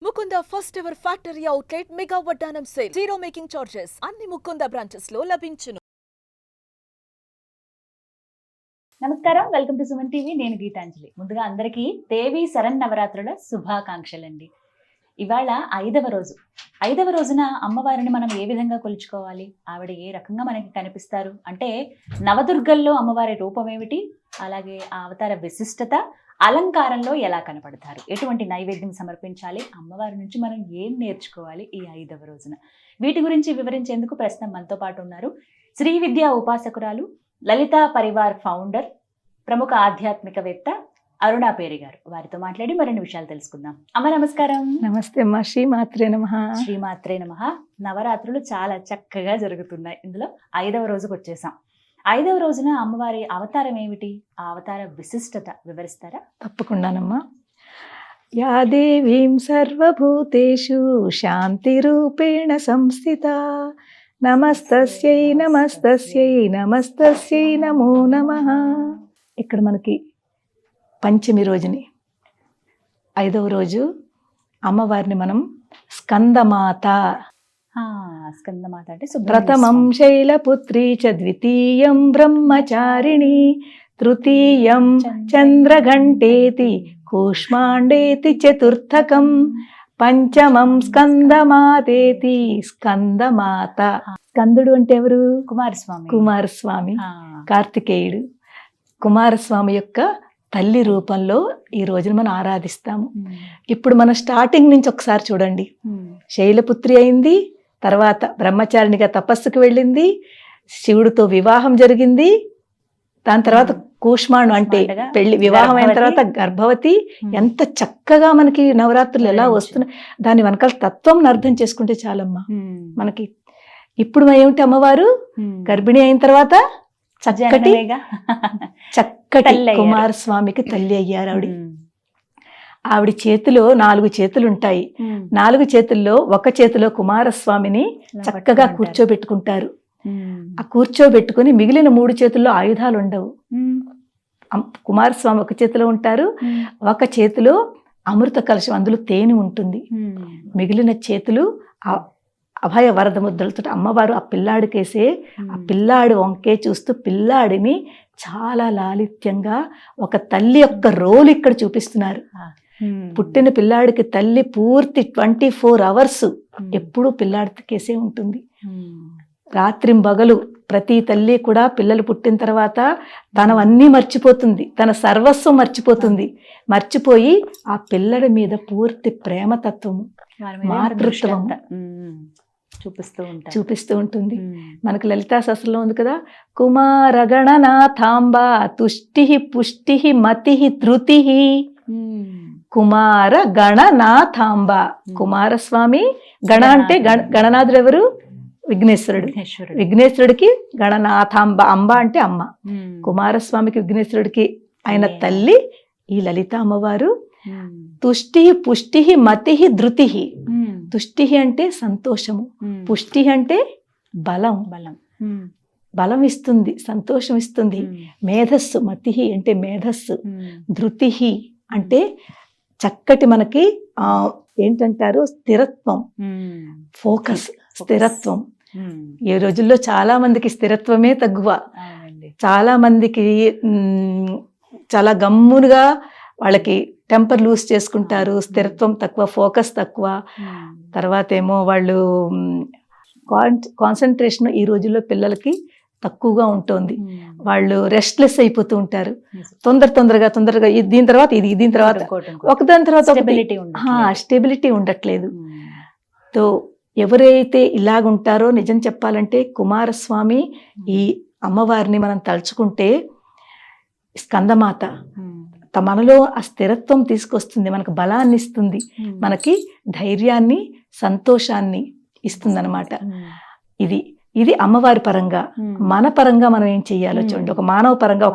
Mukunda first ever factory outlet mega వడ్డానం sale. Zero making charges అన్ని Mukunda branches లో లభించును. నమస్కారం, వెల్కమ్ టు సుమన్ టీవీ. నేను గీతాంజలి. ముందుగా అందరికీ దేవి శరన్నవరాత్రుల శుభాకాంక్షలండి. ఇవాళ ఐదవ రోజున అమ్మవారిని మనం ఏ విధంగా కొలుచుకోవాలి, ఆవిడ ఏ రకంగా మనకి కనిపిస్తారు అంటే, నవదుర్గల్లో అమ్మవారి రూపం ఏమిటి, అలాగే ఆ అవతార విశిష్టత, అలంకారంలో ఎలా కనపడతారు, ఎటువంటి నైవేద్యం సమర్పించాలి, అమ్మవారి నుంచి మనం ఏం నేర్చుకోవాలి ఈ 5వ రోజున, వీటి గురించి వివరించేందుకు ప్రస్తుతం మనతో పాటు ఉన్నారు శ్రీ విద్యా ఉపాసకురాలు, లలితా పరివార్ ఫౌండర్, ప్రముఖ ఆధ్యాత్మికవేత్త అరుణా పేరి గారు. వారితో మాట్లాడి మరిన్ని విషయాలు తెలుసుకుందాం. అమ్మ నమస్కారం. నమస్తే అమ్మ. శ్రీమాత్రే నమః. శ్రీమాత్రే నమః. నవరాత్రులు చాలా చక్కగా జరుగుతున్నాయి. ఇందులో 5వ రోజుకు వచ్చేసాం. 5వ రోజున అమ్మవారి అవతారం ఏమిటి, ఆ అవతార విశిష్టత వివరిస్తారా? తప్పకుండానమ్మా. యా దేవీం సర్వభూతేషు శాంతి రూపేణ సంస్థిత నమస్తస్యై నమస్తస్యై నమస్తస్యై నమో నమః. ఇక్కడ మనకి పంచమి రోజుని 5వ రోజు అమ్మవారిని మనం స్కందమాత అంటే ప్రథమం శైలపుత్రీ చ ద్వితీయం బ్రహ్మచారిణి తృతీయం చంద్రఘంటేతి కూష్మాండేతి చతుర్థకం పంచమం స్కందమాతేతి స్కందమాత. స్కందుడు అంటే ఎవరు? కుమారస్వామి, కార్తికేయుడు. కుమారస్వామి యొక్క తల్లి రూపంలో ఈ రోజున మనం ఆరాధిస్తాము. ఇప్పుడు మన స్టార్టింగ్ నుంచి ఒకసారి చూడండి. శైలపుత్రి అయింది, తర్వాత బ్రహ్మచారిణిగా తపస్సుకు వెళ్ళింది, శివుడితో వివాహం జరిగింది, దాని తర్వాత కూష్మాండు అంటే పెళ్లి, వివాహం అయిన తర్వాత గర్భవతి. ఎంత చక్కగా మనకి నవరాత్రులు ఎలా వస్తున్నాయి, దాని వెనకాల తత్వం అర్థం చేసుకుంటే చాలమ్మా మనకి. ఇప్పుడు ఏమిటి, అమ్మవారు గర్భిణి అయిన తర్వాత చక్కటి కుమారస్వామికి తల్లి అయ్యారు. ఆవిడ చేతిలో 4 చేతులు ఉంటాయి. 4 చేతుల్లో ఒక చేతిలో కుమారస్వామిని చక్కగా కూర్చోబెట్టుకుంటారు. ఆ కూర్చోబెట్టుకుని మిగిలిన 3 చేతుల్లో ఆయుధాలు ఉండవు. కుమారస్వామి ఒక చేతిలో ఉంటారు, ఒక చేతిలో అమృత కలశం, అందులో తేనె ఉంటుంది. మిగిలిన చేతులు అభయ వరద ముద్రలతో అమ్మవారు ఆ పిల్లాడికేసే, ఆ పిల్లాడు వంకే చూస్తూ పిల్లాడిని చాలా లాలిత్యంగా ఒక తల్లి యొక్క రోల్ ఇక్కడ చూపిస్తున్నారు. పుట్టిన పిల్లాడికి తల్లి పూర్తి 24 అవర్స్ ఎప్పుడూ పిల్లాడికేసే ఉంటుంది. రాత్రింబగలు ప్రతి తల్లి కూడా పిల్లలు పుట్టిన తర్వాత తనవన్నీ మర్చిపోతుంది, తన సర్వస్వం మర్చిపోతుంది. మర్చిపోయి ఆ పిల్లడి మీద పూర్తి ప్రేమతత్వము, మాతృత్వం చూపిస్తూ ఉంటుంది. మనకు లలితా సహస్రంలో ఉంది కదా, కుమారగణనాథాంబ తుష్టి పుష్టి మతి ధృతి. కుమార గణనాథాంబ, కుమారస్వామి. గణ అంటే గణనాథుడు ఎవరు? విఘ్నేశ్వరుడు. విఘ్నేశ్వరుడికి గణనాథాంబ, అంబ అంటే అమ్మ. కుమారస్వామికి విఘ్నేశ్వరుడికి ఆయన తల్లి ఈ లలిత అమ్మవారు. తుష్టి పుష్టి మతి ధృతి. తుష్టి అంటే సంతోషము, పుష్టి అంటే బలం ఇస్తుంది, సంతోషం ఇస్తుంది. మేధస్సు, మతి అంటే మేధస్సు. ధృతి అంటే చక్కటి మనకి ఏంటంటారు, స్థిరత్వం, ఫోకస్, స్థిరత్వం. ఈ రోజుల్లో చాలా మందికి స్థిరత్వమే తక్కువ. చాలా మందికి చాలా గమ్మునుగా వాళ్ళకి టెంపర్ లూజ్ చేసుకుంటారు, స్థిరత్వం తక్కువ, ఫోకస్ తక్కువ. తర్వాత ఏమో వాళ్ళు కాన్సన్ట్రేషన్ ఈ రోజుల్లో పిల్లలకి తక్కువగా ఉంటుంది. వాళ్ళు రెస్ట్లెస్ అయిపోతూ ఉంటారు. తొందరగా దీని తర్వాత ఇది, దీని తర్వాత ఒకదాని తర్వాత స్టెబిలిటీ ఉండట్లేదు. తో ఎవరైతే ఇలాగుంటారో, నిజం చెప్పాలంటే కుమారస్వామి ఈ అమ్మవారిని మనం తలుచుకుంటే, స్కందమాత మనలో ఆ స్థిరత్వం తీసుకొస్తుంది, మనకు బలాన్ని ఇస్తుంది, మనకి ధైర్యాన్ని, సంతోషాన్ని ఇస్తుంది అనమాట. ఇది అమ్మవారి పరంగా. మన పరంగా మనం ఏం చెయ్యాలో చూడండి. ఒక మానవ పరంగా,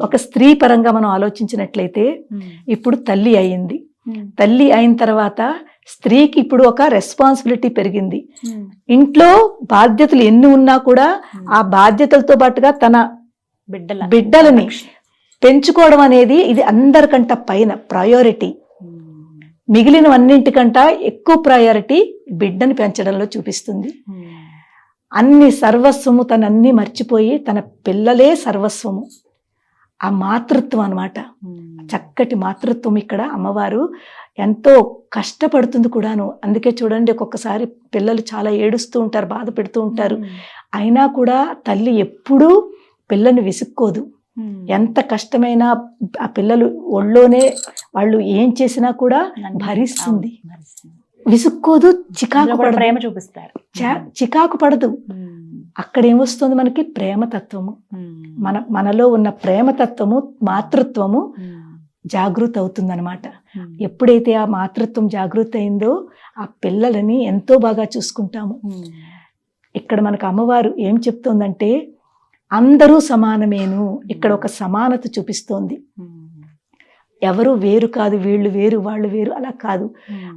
ఒక స్త్రీ పరంగా మనం ఆలోచించినట్లయితే, ఇప్పుడు తల్లి అయింది. తల్లి అయిన తర్వాత స్త్రీకి ఇప్పుడు ఒక రెస్పాన్సిబిలిటీ పెరిగింది. ఇంట్లో బాధ్యతలు ఎన్ని ఉన్నా కూడా ఆ బాధ్యతలతో పాటుగా తన బిడ్డలని పెంచుకోవడం అనేది ఇది అందరికంట పైన ప్రయారిటీ. మిగిలినవన్నింటికంట ఎక్కువ ప్రయారిటీ బిడ్డని పెంచడంలో చూపిస్తుంది. అన్ని సర్వస్వము తనన్నీ మర్చిపోయి తన పిల్లలే సర్వస్వము. ఆ మాతృత్వం అన్నమాట. చక్కటి మాతృత్వం ఇక్కడ అమ్మవారు ఎంతో కష్టపడుతుంది కూడాను. అందుకే చూడండి, ఒక్కొక్కసారి పిల్లలు చాలా ఏడుస్తూ ఉంటారు, బాధ పెడుతూ ఉంటారు. అయినా కూడా తల్లి ఎప్పుడూ పిల్లని విసుక్కోదు. ఎంత కష్టమైనా ఆ పిల్లలు ఒళ్ళోనే వాళ్ళు ఏం చేసినా కూడా భరిస్తుంది, విసుక్కోదు, చికాకు పడదు, ప్రేమ చూపిస్తారు, చికాకు పడదు. అక్కడ ఏమొస్తుంది మనకి? ప్రేమతత్వము. మనలో ఉన్న ప్రేమతత్వము, మాతృత్వము జాగృతి అవుతుందన్నమాట. ఎప్పుడైతే ఆ మాతృత్వం జాగృతి అయిందో ఆ పిల్లలని ఎంతో బాగా చూసుకుంటాము. ఇక్కడ మనకు అమ్మవారు ఏం చెప్తోందంటే అందరూ సమానమేను. ఇక్కడ ఒక సమానత చూపిస్తోంది. ఎవరు వేరు కాదు, వీళ్ళు వేరు వాళ్ళు వేరు అలా కాదు.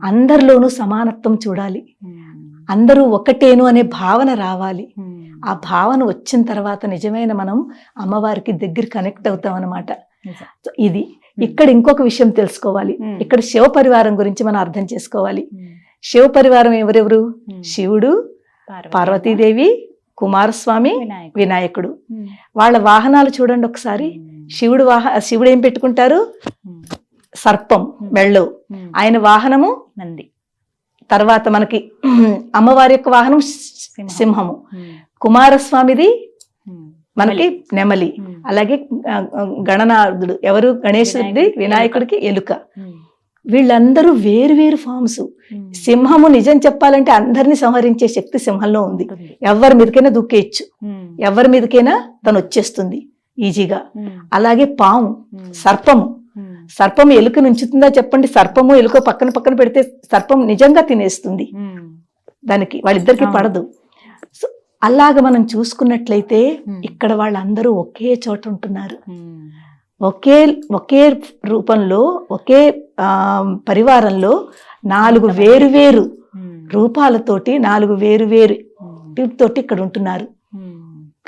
అందరిలోనూ సమానత్వం చూడాలి, అందరూ ఒకటేను అనే భావన రావాలి. ఆ భావన వచ్చిన తర్వాత నిజమైన మనం అమ్మవారికి దగ్గర కనెక్ట్ అవుతాం అన్నమాట. ఇది ఇక్కడ ఇంకొక విషయం తెలుసుకోవాలి. ఇక్కడ శివ పరివారం గురించి మనం అర్థం చేసుకోవాలి. శివ పరివారం ఎవరెవరు? శివుడు, పార్వతీదేవి, కుమారస్వామి, వినాయకుడు. వాళ్ళ వాహనాలు చూడండి ఒకసారి. శివుడు ఏం పెట్టుకుంటారు? సర్పం మెళ్ళో. ఆయన వాహనము నంది. తర్వాత మనకి అమ్మవారి యొక్క వాహనం సింహము. కుమారస్వామిది మనకి నెమలి. అలాగే గణనాథుడు ఎవరు? గణేశుడి, వినాయకుడికి ఎలుక. వీళ్ళందరూ వేరు వేరు ఫామ్స్. సింహము నిజం చెప్పాలంటే అందరినీ సంహరించే శక్తి సింహంలో ఉంది. ఎవరి మీదకైనా దూకేయచ్చు, ఎవరి మీదకైనా తను వచ్చేస్తుంది ఈజీగా. అలాగే పాము, సర్పము ఎలుక నుంచుతుందా చెప్పండి? సర్పము ఎలుక పక్కన పక్కన పెడితే సర్పం నిజంగా తినేస్తుంది, దానికి వాళ్ళిద్దరికి పడదు. సో అలాగ మనం చూసుకున్నట్లయితే ఇక్కడ వాళ్ళందరూ ఒకే చోట ఉంటున్నారు. ఒకే రూపంలో, ఒకే పరివారంలో 4 వేరు రూపాలతోటి, 4 వేరు తోటి ఇక్కడ ఉంటున్నారు.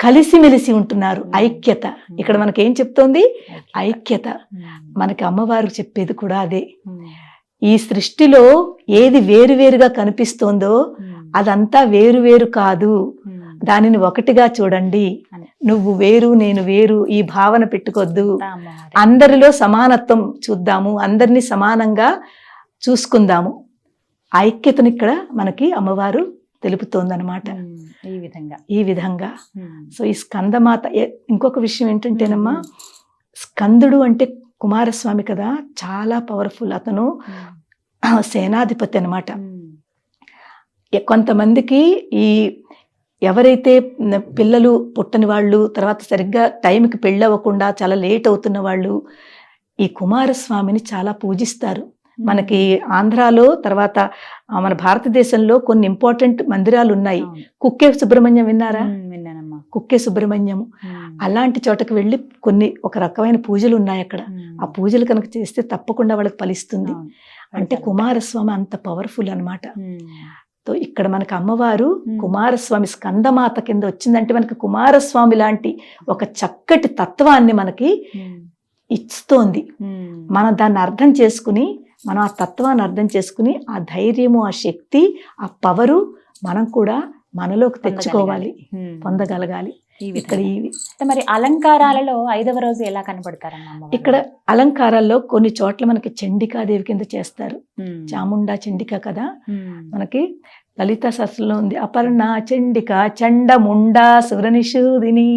కలిసిమెలిసి ఉంటున్నారు. ఐక్యత. ఇక్కడ మనకేం చెప్తోంది? ఐక్యత. మనకి అమ్మవారు చెప్పేది కూడా అదే. ఈ సృష్టిలో ఏది వేరువేరుగా కనిపిస్తోందో అదంతా వేరు కాదు, దానిని ఒకటిగా చూడండి. నువ్వు వేరు, నేను వేరు ఈ భావన పెట్టుకోవద్దు. అందరిలో సమానత్వం చూద్దాము, అందరినీ సమానంగా చూసుకుందాము. ఐక్యతను ఇక్కడ మనకి అమ్మవారు తెలుపుతోందనమాట. ఈ విధంగా సో ఈ స్కందమాత. ఇంకొక విషయం ఏంటంటేనమ్మా, స్కందుడు అంటే కుమారస్వామి కదా, చాలా పవర్ఫుల్. అతను సేనాధిపతి అన్నమాట. కొంతమందికి ఈ ఎవరైతే పిల్లలు పుట్టని వాళ్ళు, తర్వాత సరిగ్గా టైంకి పెళ్ళవ్వకుండా చాలా లేట్ అవుతున్న వాళ్ళు ఈ కుమారస్వామిని చాలా పూజిస్తారు. మనకి ఆంధ్రాలో, తర్వాత మన భారతదేశంలో కొన్ని ఇంపార్టెంట్ మందిరాలు ఉన్నాయి. కుక్కే సుబ్రహ్మణ్యం విన్నారా? కుక్కే సుబ్రహ్మణ్యం. అలాంటి చోటకు వెళ్ళి ఒక రకమైన పూజలు ఉన్నాయి అక్కడ. ఆ పూజలు కనుక చేస్తే తప్పకుండా వాళ్ళకి ఫలిస్తుంది. అంటే కుమారస్వామి అంత పవర్ఫుల్ అన్నమాట. ఇక్కడ మనకు అమ్మవారు కుమారస్వామి స్కందమాత కింద వచ్చిందంటే మనకి కుమారస్వామి లాంటి ఒక చక్కటి తత్వాన్ని మనకి ఇస్తోంది. మనం దాన్ని అర్థం చేసుకుని, మనం ఆ తత్వాన్ని అర్థం చేసుకుని, ఆ ధైర్యము, ఆ శక్తి, ఆ పవరు మనం కూడా మనలోకి తెచ్చుకోవాలి, పొందగలగాలి. ఇక్కడ మరి అలంకారాలలో 5వ రోజు ఎలా కనబడతారమ్మా? ఇక్కడ అలంకారాల్లో కొన్ని చోట్ల మనకి చండికాదేవి కింద చేస్తారు. చాముండా చండిక కదా మనకి లలితా శాస్త్రంలో ఉంది. అపర్ణ చండిక చండముండా సురనిషూదిని.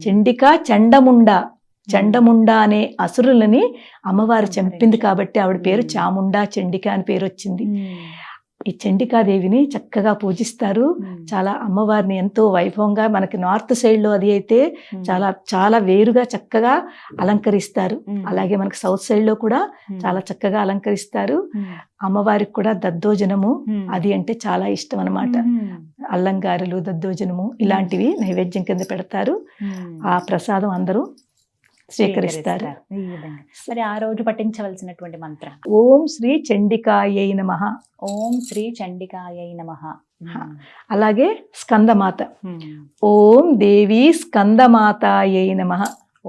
చండిక చండముండా అనే అసురులని అమ్మవారు చంపింది కాబట్టి ఆవిడ పేరు చాముండా చండిక అని పేరు వచ్చింది. ఈ చండికాదేవిని చక్కగా పూజిస్తారు. చాలా అమ్మవారిని ఎంతో వైభవంగా, మనకి నార్త్ సైడ్ లో అది అయితే చాలా చాలా వేరుగా చక్కగా అలంకరిస్తారు. అలాగే మనకి సౌత్ సైడ్ లో కూడా చాలా చక్కగా అలంకరిస్తారు. అమ్మవారికి కూడా దద్దోజనము అది అంటే చాలా ఇష్టం అన్నమాట. అల్లంగారెలు, దద్దోజనము ఇలాంటివి నైవేద్యం కింద పెడతారు. ఆ ప్రసాదం అందరూ స్వీకరిస్తారు. మరి ఆ రోజు పఠించవలసినటువంటి మంత్రం ఓం శ్రీ చండికాయై నమః. ఓం శ్రీ చండికాయై నమః. అలాగే స్కందమాత. ఓం దేవి స్కందమాతాయై నమః.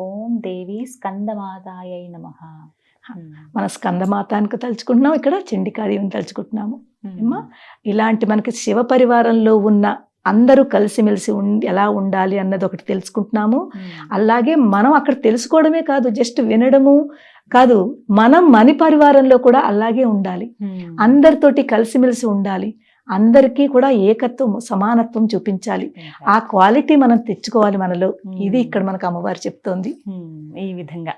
ఓం దేవి స్కందమాతాయై నమః. మన స్కందమాతానికి తలుచుకుంటున్నాం, ఇక్కడ చండికాదేవిని తలుచుకుంటున్నాము. అమ్మా ఇలాంటి మనకి శివ పరివారంలో ఉన్న అందరూ కలిసిమెలిసి ఎలా ఉండాలి అన్నది ఒకటి తెలుసుకుంటున్నాము. అలాగే మనం అక్కడ తెలుసుకోవడమే కాదు, జస్ట్ వినడము కాదు, మనం మని పరివారంలో కూడా అలాగే ఉండాలి, అందరితోటి కలిసిమెలిసి ఉండాలి, అందరికీ కూడా ఏకత్వం సమానత్వం చూపించాలి. ఆ క్వాలిటీ మనం తెచ్చుకోవాలి మనలో. ఇది ఇక్కడ మనకు అమ్మవారు చెప్తోంది. ఈ విధంగా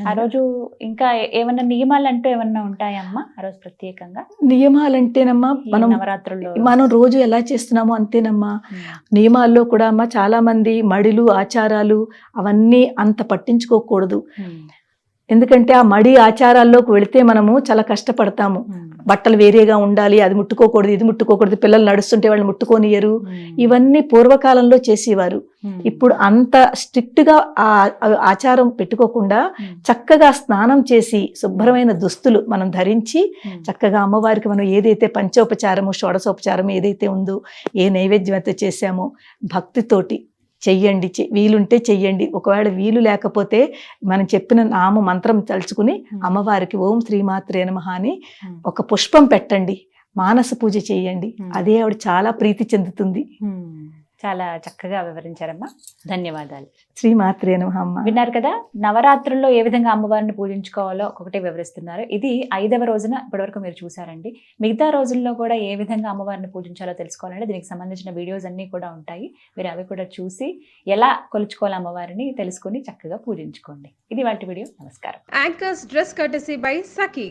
ఆ రోజు ఇంకా ఏమన్నా నియమాలు అంటూ ఏమన్నా ఉంటాయమ్మా ఆ రోజు ప్రత్యేకంగా? నియమాలంటేనమ్మా నవరాత్రుల్లో మనం రోజు ఎలా చేస్తున్నామో అంతేనమ్మా. నియమాల్లో కూడా అమ్మా చాలా మంది మడిలు ఆచారాలు అవన్నీ అంత పట్టించుకోకూడదు. ఎందుకంటే ఆ మడి ఆచారాల్లోకి వెళితే మనము చాలా కష్టపడతాము. బట్టలు వేరేగా ఉండాలి, అది ముట్టుకోకూడదు, ఇది ముట్టుకోకూడదు, పిల్లలు నడుస్తుంటే వాళ్ళు ముట్టుకోనియరు, ఇవన్నీ పూర్వకాలంలో చేసేవారు. ఇప్పుడు అంత స్ట్రిక్ట్ గా ఆ ఆచారం పెట్టుకోకుండా చక్కగా స్నానం చేసి శుభ్రమైన దుస్తులు మనం ధరించి చక్కగా అమ్మవారికి మనం ఏదైతే పంచోపచారము షోడశోపచారం ఏదైతే ఉందో, ఏ నైవేద్యం అయితే చేశామో భక్తితోటి చెయ్యండి, వీలుంటే చెయ్యండి. ఒకవేళ వీలు లేకపోతే మనం చెప్పిన నామ మంత్రం తలుచుకుని అమ్మవారికి ఓం శ్రీమాత్రే నమః అని ఒక పుష్పం పెట్టండి, మానస పూజ చేయండి. అదే ఆవిడ చాలా ప్రీతి చెందుతుంది. చాలా చక్కగా వివరించారమ్మా, ధన్యవాదాలు. శ్రీమాత్రే నమః. అమ్మ విన్నారు కదా, నవరాత్రుల్లో ఏ విధంగా అమ్మవారిని పూజించుకోవాలో ఒక్కొక్కటే వివరిస్తున్నారు. ఇది 5వ రోజున ఇప్పటివరకు మీరు చూసారండి. మిగతా రోజుల్లో కూడా ఏ విధంగా అమ్మవారిని పూజించాలో తెలుసుకోవాలంటే దీనికి సంబంధించిన వీడియోస్ అన్నీ కూడా ఉంటాయి. మీరు అవి కూడా చూసి ఎలా కొలుచుకోవాలి అమ్మవారిని తెలుసుకుని చక్కగా పూజించుకోండి. ఇది వాటి వీడియో. నమస్కారం. Anchor's dress courtesy by Saki.